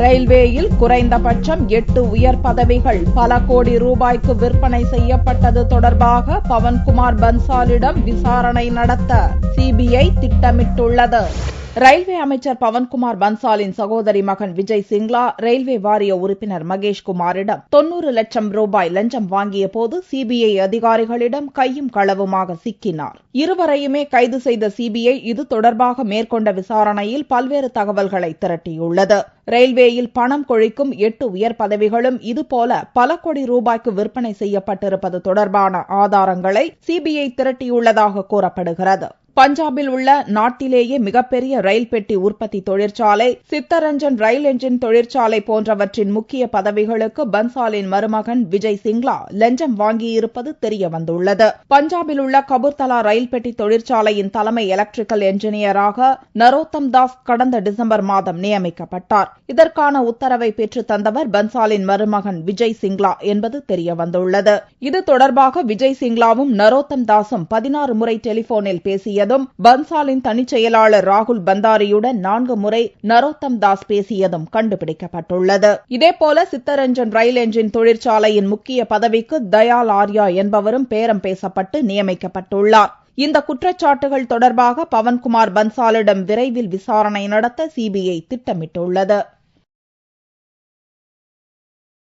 ரயில்வேயில் குறைந்தபட்சம் 8 உயர் பதவிகள் பல கோடி ரூபாய்க்கு விற்பனை செய்யப்பட்டது தொடர்பாக பவன்குமார் பன்சாலிடம் விசாரணை நடத்த சிபிஐ திட்டமிட்டுள்ளது. ரயில்வே அமைச்சர் பவன்குமார் பன்சாலின் சகோதரி மகன் விஜய் சிங்லா ரயில்வே வாரிய உறுப்பினர் மகேஷ் குமாரிடம் 90 லட்சம் ரூபாய் லஞ்சம் வாங்கிய போது சிபிஐ அதிகாரிகளிடம் கையும் களவுமாக சிக்கினார். இருவரையுமே கைது செய்த சிபிஐ இது தொடர்பாக மேற்கொண்ட விசாரணையில் பல்வேறு தகவல்களை திரட்டியுள்ளது. ரயில்வேயில் பணம் கொழிக்கும் 8 உயர் பதவிகளும் இதுபோல பல கோடி ரூபாய்க்கு விற்பனை செய்யப்பட்டிருப்பது தொடர்பான ஆதாரங்களை சிபிஐ திரட்டியுள்ளதாக கூறப்படுகிறது. பஞ்சாபில் உள்ள நாட்டிலேயே மிகப்பெரிய ரயில் பெட்டி உற்பத்தி தொழிற்சாலை, சித்தரஞ்சன் ரயில் என்ஜின் தொழிற்சாலை போன்றவற்றின் முக்கிய பதவிகளுக்கு பன்சாலின் மருமகன் விஜய் சிங்லா லஞ்சம் வாங்கியிருப்பது தெரியவந்துள்ளது. பஞ்சாபில் உள்ள கபூர்தலா ரயில் பெட்டி தொழிற்சாலையின் தலைமை எலக்ட்ரிக்கல் என்ஜினியராக நரோத்தம் தாஸ் கடந்த டிசம்பர் மாதம் நியமிக்கப்பட்டார். இதற்கான உத்தரவை பெற்று தந்தவர் பன்சாலின் மருமகன் விஜய் சிங்லா என்பது தெரியவந்துள்ளது. இது தொடர்பாக விஜய் சிங்லாவும் நரோத்தம் தாஸும் 16 முறை டெலிபோனில் பேசிய பன்சாலின் தனிச் செயலாளர் ராகுல் பந்தாரியுடன் 4 முறை நரோத்தம் தாஸ் பேசியதும் கண்டுபிடிக்கப்பட்டுள்ளது. இதேபோல சித்தரஞ்சன் ரயில் என்ஜின் தொழிற்சாலையின் முக்கிய பதவிக்கு தயால் ஆர்யா என்பவரும் பேரம் பேசப்பட்டு நியமிக்கப்பட்டுள்ளார். இந்த குற்றச்சாட்டுகள் தொடர்பாக பவன்குமார் பன்சாலிடம் விரைவில் விசாரணை நடத்த சிபிஐ திட்டமிட்டுள்ளது.